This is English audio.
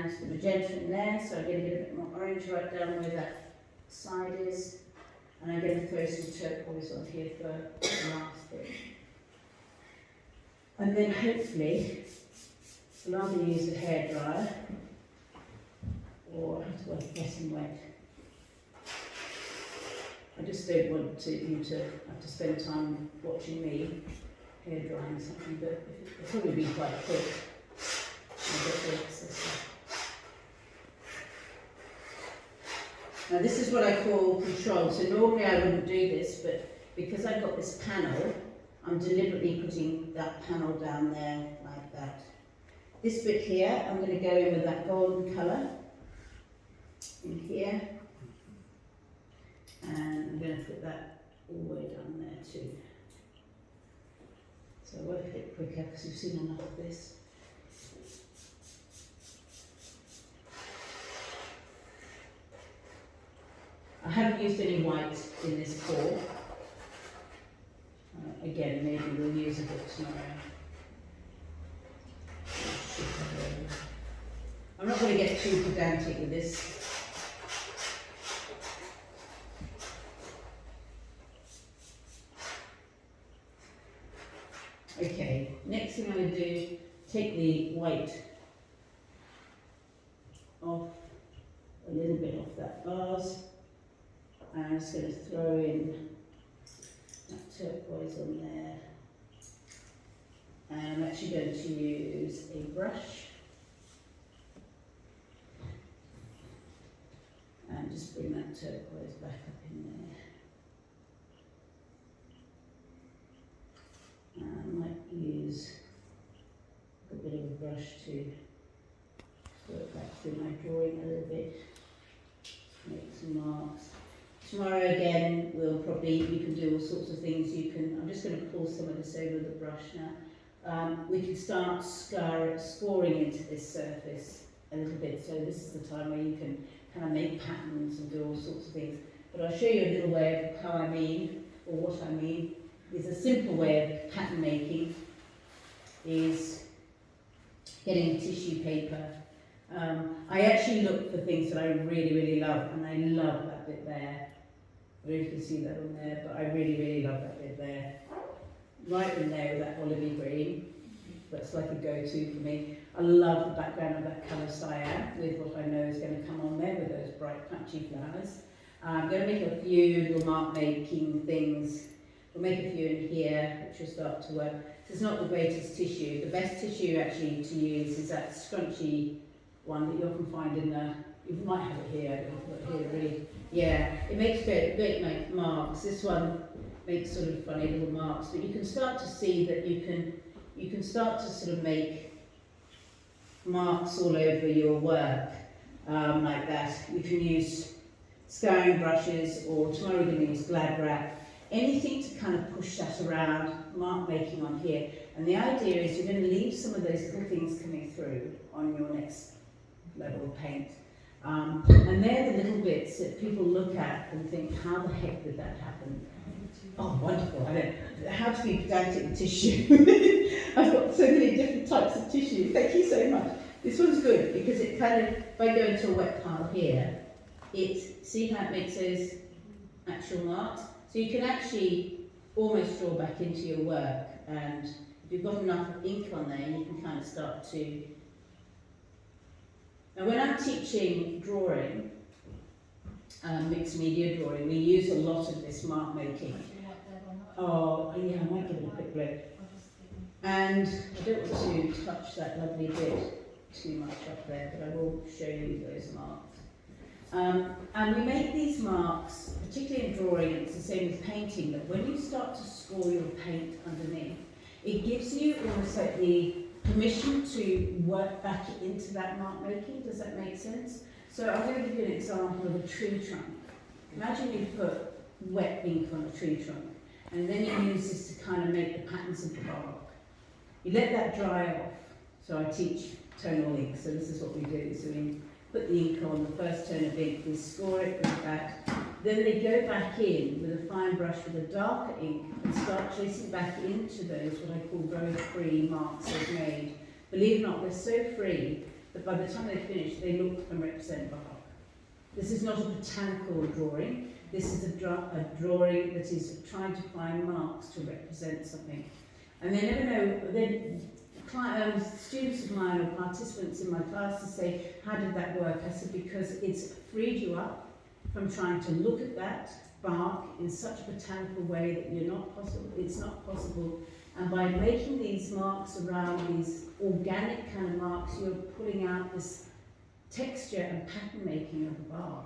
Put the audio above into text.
and the magenta in there, so I'm going to get a bit more orange right down where that side is, and I'm going to throw some turquoise on here for the last bit. And then hopefully, I'll either use a hairdryer or I have to work getting wet. I just don't want you to have to spend time watching me hair drying something, but it'll probably be quite quick. I'll get the excess. Now this is what I call control. So normally I wouldn't do this, but because I've got this panel, I'm deliberately putting that panel down there like that. This bit here, I'm going to go in with that golden colour in here, and I'm going to put that all the way down there too. So I work a bit quicker because you've seen enough of this. I haven't used any white in this core. Again, maybe we'll use a bit tomorrow. I'm not going to get too pedantic with this. Okay, next thing I'm going to do, take the white off, a little bit off that vase, and I'm just going to throw in that turquoise on there. And I'm actually going to use a brush and just bring that turquoise back up in there. And I might use a bit of a brush to work back through my drawing a little bit, make some marks. Tomorrow again, you can do all sorts of things. I'm just going to pull some of this over the brush now. We can start scoring into this surface a little bit. So this is the time where you can kind of make patterns and do all sorts of things. But I'll show you a little way of how I mean, or what I mean. Is a simple way of pattern making is getting tissue paper. I actually look for things that I really, really love, and I love that bit there. I don't know if you can see that on there, but I really, really love that bit there. Right in there with that olivey green. That's like a go-to for me. I love the background of that colour cyan with what I know is going to come on there with those bright punchy flowers. I'm going to make a few little mark making things. We'll make a few in here, which will start to work. This is not the greatest tissue. The best tissue actually to use is that scrunchy one that you often find in the, you might have it here, but here really, yeah, it makes great marks. This one makes sort of funny little marks, but you can start to see that you can start to sort of make marks all over your work like that. You can use scouring brushes, or tomorrow we're going to use Glad Wrap. Anything to kind of push that around, mark making on here. And the idea is you're going to leave some of those little things coming through on your next level of paint. And they're the little bits that people look at and think, how the heck did that happen? Oh, wonderful. I know how to be pedantic with tissue. I've got so many different types of tissue. Thank you so much. This one's good because it kind of, if I go into a wet pile here, see how it makes those actual marks? So you can actually almost draw back into your work, and if you've got enough ink on there, you can kind of start to... Now when I'm teaching drawing, mixed media drawing, we use a lot of this mark making. Oh, yeah, I might give it a quick blow. And I don't want to touch that lovely bit too much up there, but I will show you those marks. And we make these marks, particularly in drawing, and it's the same with painting, that when you start to score your paint underneath, it gives you almost like the permission to work back into that mark making. Does that make sense? So I'm going to give you an example of a tree trunk. Imagine you put wet ink on a tree trunk, and then you use this to kind of make the patterns of the bark. You let that dry off. So I teach tonal ink, so this is what we do. So we put the ink on, the first tone of ink, we score it with that. Then they go back in with a fine brush with a darker ink and start tracing back into those, what I call very free marks they've made. Believe it or not, they're so free that by the time they finish, they look and represent bark. This is not a botanical drawing. This is a drawing that is trying to find marks to represent something. And they never know, students of mine or participants in my classes say, how did that work? I said, because it's freed you up from trying to look at that bark in such a botanical way that it's not possible. And by making these marks around, these organic kind of marks, you're pulling out this texture and pattern making of the bark.